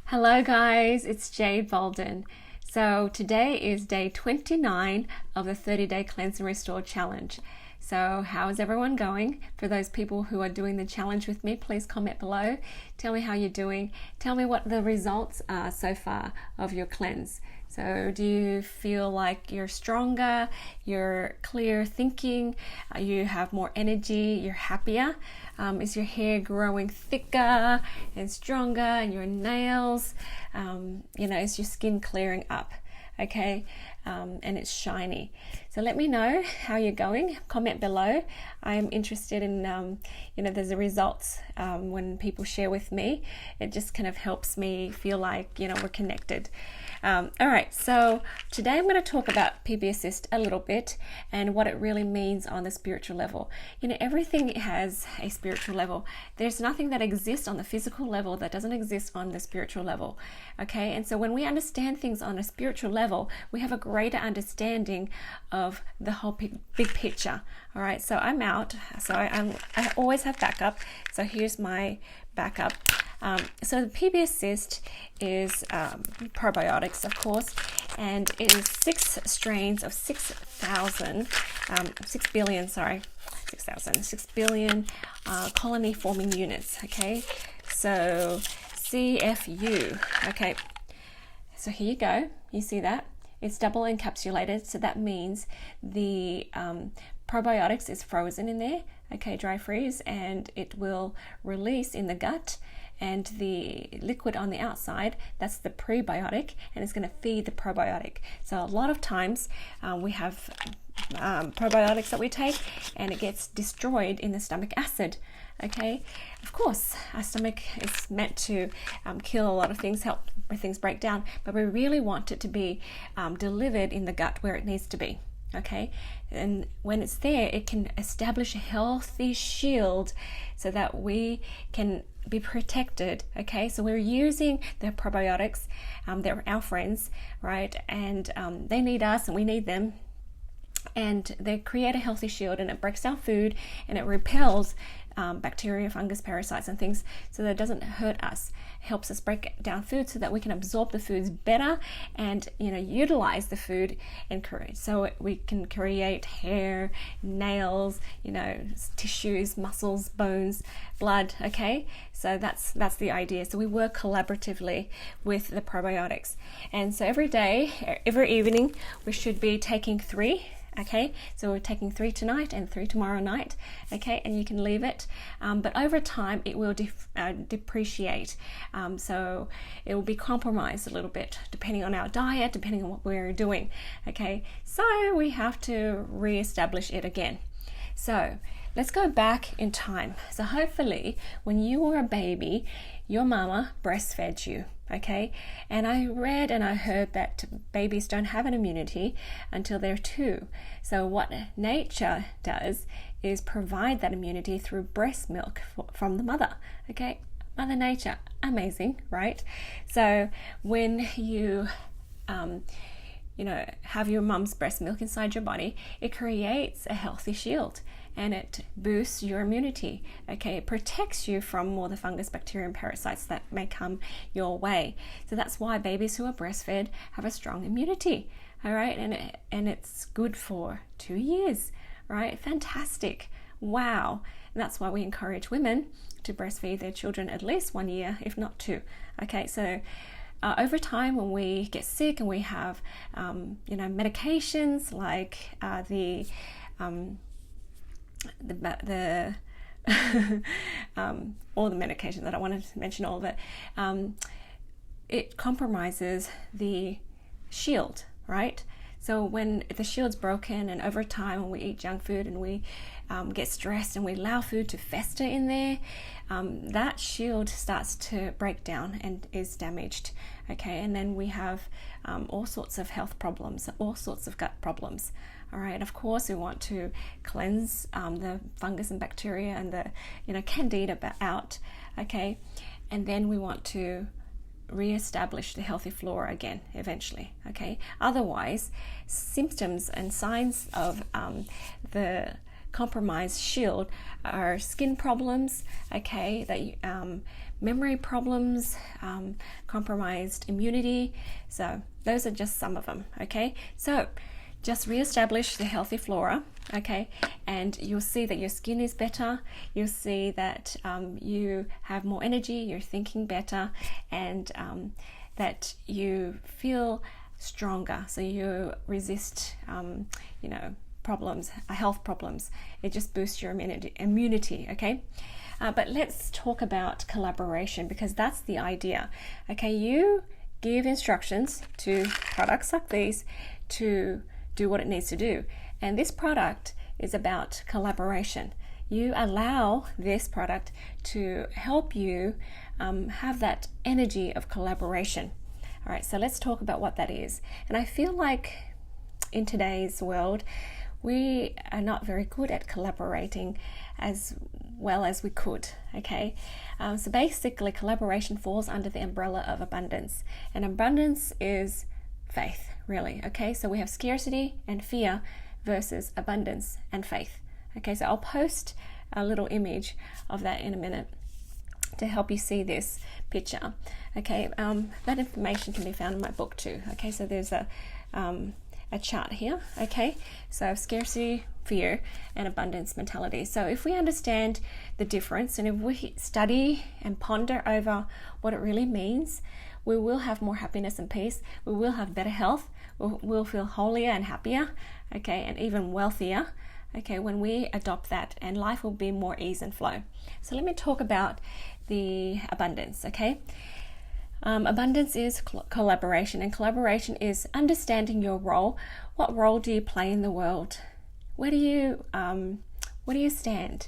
Hello guys, it's Jade Bolden. So today is day 29 of the 30-day Cleanse and Restore challenge. So how is everyone going? For those people who are doing the challenge with me, please comment below. Tell me how you're doing. Tell me what the results are so far of your cleanse. So do you feel like you're stronger, you're clear thinking, you have more energy, you're happier? Is your hair growing thicker and stronger, and your nails, is your skin clearing up? Okay, and it's shiny. So let me know how you're going. Comment below. I am interested in, there's the results when people share with me. It just kind of helps me feel like, we're connected. All right, so today I'm going to talk about PB Assist a little bit and what it really means on the spiritual level. Everything has a spiritual level. There's nothing that exists on the physical level that doesn't exist on the spiritual level. Okay, and so when we understand things on a spiritual level, we have a greater understanding of the whole big picture. All right, so I'm out. So I always have backup. So here's my backup. So the PB Assist is probiotics, of course, and it is 6 strains of 6 billion colony forming units. Okay, so CFU. Okay, so here you go. You see that? It's double encapsulated, so that means the probiotics is frozen in there, okay, dry freeze, and it will release in the gut, and the liquid on the outside, that's the prebiotic, and it's going to feed the probiotic. So a lot of times we have probiotics that we take, and it gets destroyed in the stomach acid. Okay, of course, our stomach is meant to kill a lot of things, help things break down, but we really want it to be delivered in the gut where it needs to be. Okay, and when it's there, it can establish a healthy shield so that we can be protected. Okay, so we're using the probiotics, they're our friends, right? And they need us and we need them, and they create a healthy shield, and it breaks down food, and it repels bacteria, fungus, parasites, and things, so that it doesn't hurt us. It helps us break down food so that we can absorb the foods better and utilize the food, and so we can create hair, nails, tissues, muscles, bones, blood. Okay, so that's the idea. So we work collaboratively with the probiotics, and so every day, every evening, we should be taking 3. Okay, so we're taking 3 tonight and 3 tomorrow night. Okay, and you can leave it, but over time it will depreciate. So it will be compromised a little bit depending on our diet, depending on what we're doing. Okay, so we have to re-establish it again. So let's go back in time. So hopefully when you were a baby, your mama breastfed you. Okay, and I read and I heard that babies don't have an immunity until they're 2. So what nature does is provide that immunity through breast milk from the mother. Okay, Mother Nature, amazing, right? So when you have your mum's breast milk inside your body, it creates a healthy shield, and it boosts your immunity. Okay, it protects you from more the fungus, bacteria, and parasites that may come your way. So that's why babies who are breastfed have a strong immunity. All right, and it's good for 2 years. Right, fantastic, wow. And that's why we encourage women to breastfeed their children at least 1 year, if not 2. Okay, so over time, when we get sick and we have medications like the all the medications that I wanted to mention, all of it, it compromises the shield, right? So when the shield's broken, and over time when we eat junk food and we get stressed and we allow food to fester in there, that shield starts to break down and is damaged. Okay, and then we have all sorts of health problems, all sorts of gut problems. All right, of course we want to cleanse the fungus and bacteria and the candida out. Okay, and then we want to re-establish the healthy flora again eventually. Okay, otherwise symptoms and signs of the compromised shield are skin problems, okay, memory problems, compromised immunity. So those are just some of them, okay? So just reestablish the healthy flora, okay, and you'll see that your skin is better. You'll see that you have more energy, you're thinking better, and that you feel stronger, so you resist problems, health problems. It just boosts your immunity, okay? But let's talk about collaboration, because that's the idea, okay? You give instructions to products like these to do what it needs to do, and this product is about collaboration. You allow this product to help you have that energy of collaboration. All right, so let's talk about what that is. And I feel like in today's world, we are not very good at collaborating as well as we could, okay? So basically, collaboration falls under the umbrella of abundance. And abundance is faith, really, okay? So we have scarcity and fear versus abundance and faith. Okay, so I'll post a little image of that in a minute to help you see this picture. Okay, that information can be found in my book too. Okay, so there's a chart here. Okay, so scarcity, fear, and abundance mentality. So if we understand the difference, and if we study and ponder over what it really means, we will have more happiness and peace. We will have better health. We'll feel holier and happier. Okay, and even wealthier. Okay, when we adopt that, and life will be more ease and flow. So let me talk about the abundance, okay? Abundance is collaboration, and collaboration is understanding your role. What role do you play in the world? Where do you stand?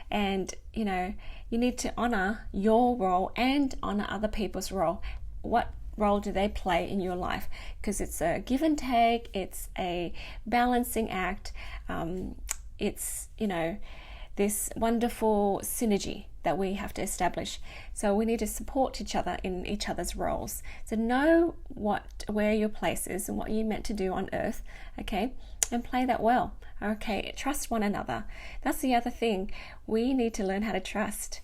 And you need to honor your role and honor other people's role. What role do they play in your life? Because it's a give and take, it's a balancing act, it's this wonderful synergy that we have to establish. So we need to support each other in each other's roles. So know where your place is and what you're meant to do on earth, okay, and play that well. Okay, trust one another. That's the other thing. We need to learn how to trust.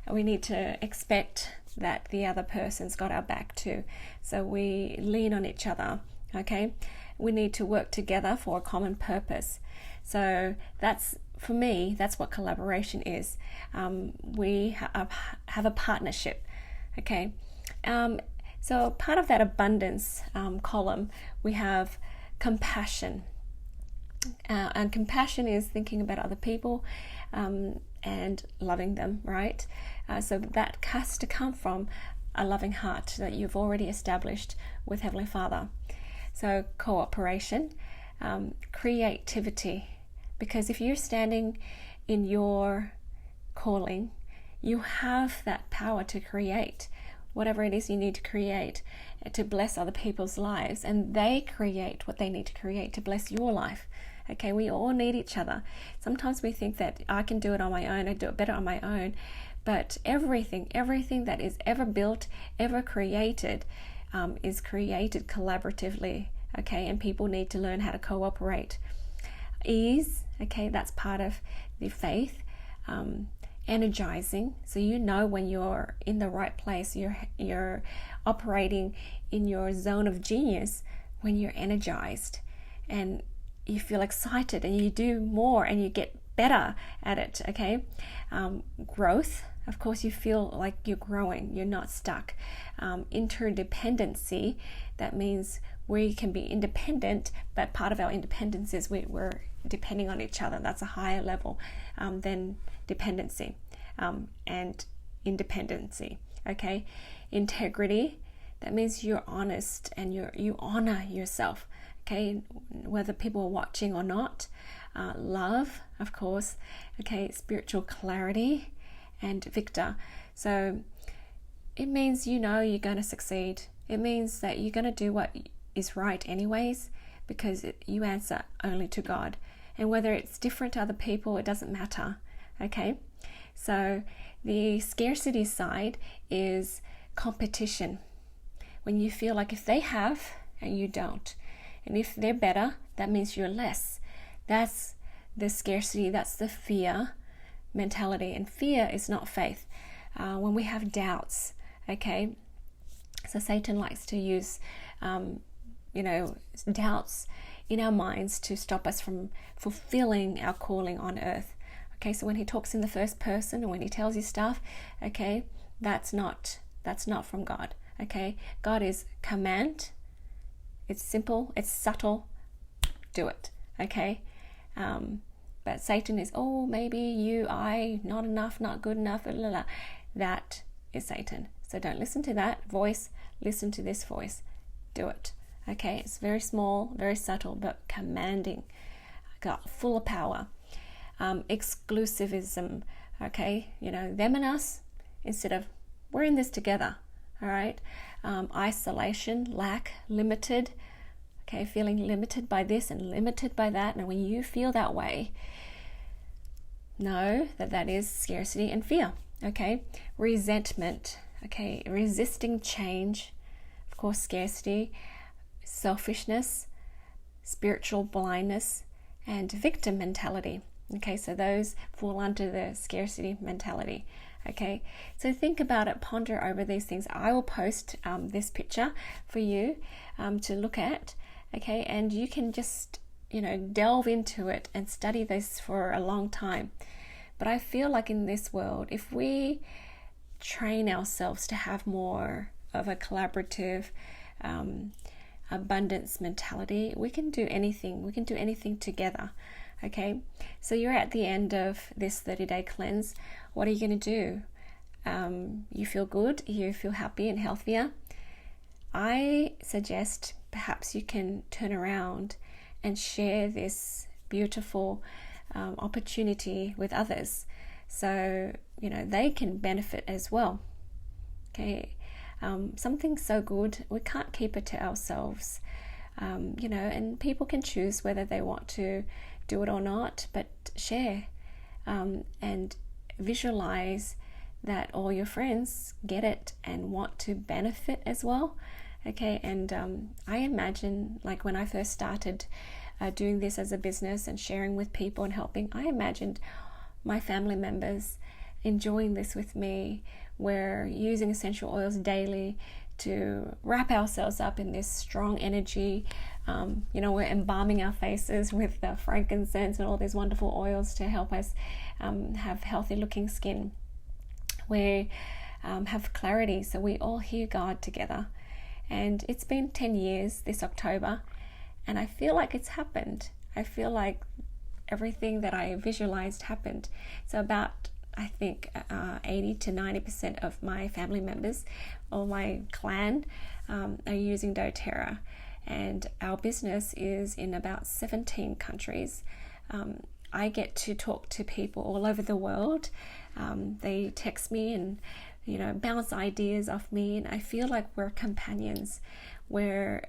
We need to expect that the other person's got our back too. So we lean on each other, okay? We need to work together for a common purpose. So for me, that's what collaboration is. We have a partnership, okay? So part of that abundance column, we have compassion. And compassion is thinking about other people and loving them, right? So that has to come from a loving heart that you've already established with Heavenly Father. So cooperation, creativity, because if you're standing in your calling, you have that power to create whatever it is you need to create to bless other people's lives, and they create what they need to create to bless your life. Okay, we all need each other. Sometimes we think that I can do it on my own, I do it better on my own, but everything that is ever built, ever created, is created collaboratively, okay, and people need to learn how to cooperate. Ease, okay, that's part of the faith. Energizing, so when you're in the right place, you're operating in your zone of genius when you're energized and you feel excited and you do more and you get better at it, okay? Growth, of course, you feel like you're growing, you're not stuck. Interdependency, that means we can be independent, but part of our independence is we're depending on each other. That's a higher level than dependency and independency, okay? Integrity, that means you're honest and you honor yourself, okay, whether people are watching or not. Love, of course, okay, spiritual clarity, and victor. So it means you're going to succeed. It means that you're going to do what is right anyways, because you answer only to God. And whether it's different to other people, it doesn't matter, okay? So the scarcity side is competition. When you feel like if they have and you don't, and if they're better, that means you're less. That's the scarcity, that's the fear mentality, and fear is not faith. When we have doubts, okay, so Satan likes to use doubts in our minds to stop us from fulfilling our calling on earth. Okay, so when he talks in the first person, or when he tells you stuff, okay, that's not from God. Okay, God is command. It's simple, it's subtle, do it. Okay, but Satan is, maybe you, not enough, not good enough, blah, blah, blah. That is Satan. So don't listen to that voice, listen to this voice, do it. Okay, it's very small, very subtle, but commanding, got full of power. Exclusivism, okay, them and us, instead of we're in this together. All right, isolation, lack, limited, okay, feeling limited by this and limited by that. And when you feel that way, know that is scarcity and fear. Okay, resentment, okay, resisting change, of course, scarcity, selfishness, spiritual blindness, and victim mentality. Okay, so those fall under the scarcity mentality. Okay, so think about it, ponder over these things. I will post this picture for you to look at. Okay, and you can just delve into it and study this for a long time. But I feel like in this world, if we train ourselves to have more of a collaborative abundance mentality, we can do anything. We can do anything together. Okay, so you're at the end of this 30-day cleanse. What are you going to do? You feel good, you feel happy and healthier. I suggest perhaps you can turn around and share this beautiful opportunity with others, so they can benefit as well. Okay, something so good, we can't keep it to ourselves. And people can choose whether they want to do it or not, but share and visualize that all your friends get it and want to benefit as well. Okay, and I imagine, like when I first started doing this as a business and sharing with people and helping, I imagined my family members enjoying this with me. We're using essential oils daily to wrap ourselves up in this strong energy. We're embalming our faces with the frankincense and all these wonderful oils to help us have healthy looking skin. We have clarity, so we all hear God together. And it's been 10 years this October, and I feel like it's happened. I feel like everything that I visualized happened. So about, I think, 80 to 90% of my family members or my clan are using doTERRA, and our business is in about 17 countries. I get to talk to people all over the world. They text me and bounce ideas off me, and I feel like we're companions. We're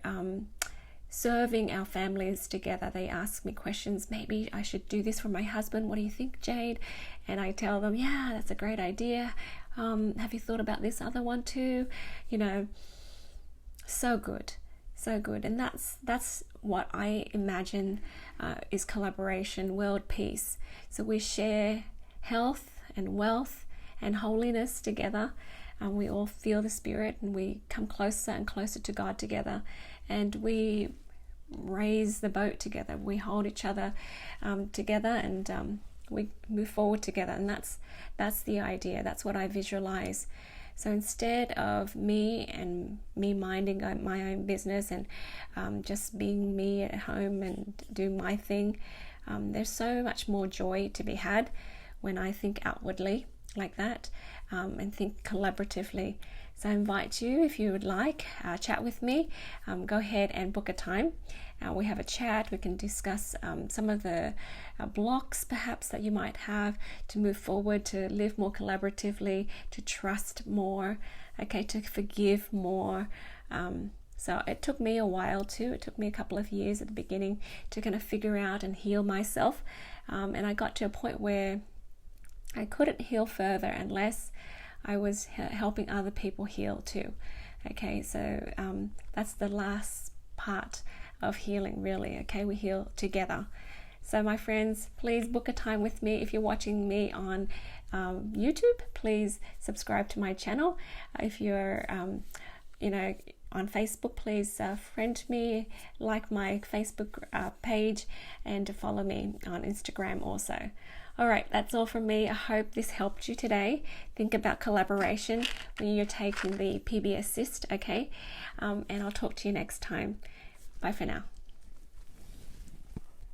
serving our families together. They ask me questions. Maybe I should do this for my husband. What do you think, Jade? And I tell them, yeah, that's a great idea. Have you thought about this other one too? So good. And that's what I imagine is collaboration, world peace. So we share health and wealth and holiness together, and we all feel the Spirit, and we come closer and closer to God together, and we raise the boat together. We hold each other together, and we move forward together. And that's the idea. That's what I visualize. So instead of me minding my own business and just being me at home and doing my thing, there's so much more joy to be had when I think outwardly like that and think collaboratively. So I invite you, if you would like, chat with me. Go ahead and book a time. We have a chat. We can discuss some of the blocks perhaps that you might have to move forward, to live more collaboratively, to trust more, okay, to forgive more. So it took me a while too. It took me a couple of years at the beginning to kind of figure out and heal myself. And I got to a point where I couldn't heal further unless I was helping other people heal too. Okay, so that's the last part of healing, really. Okay, we heal together. So my friends, please book a time with me. If you're watching me on YouTube, please subscribe to my channel. If you're on Facebook, please friend me, like my Facebook page, and follow me on Instagram also. All right, that's all from me. I hope this helped you today. Think about collaboration when you're taking the PBS Assist, okay? And I'll talk to you next time. Bye for now.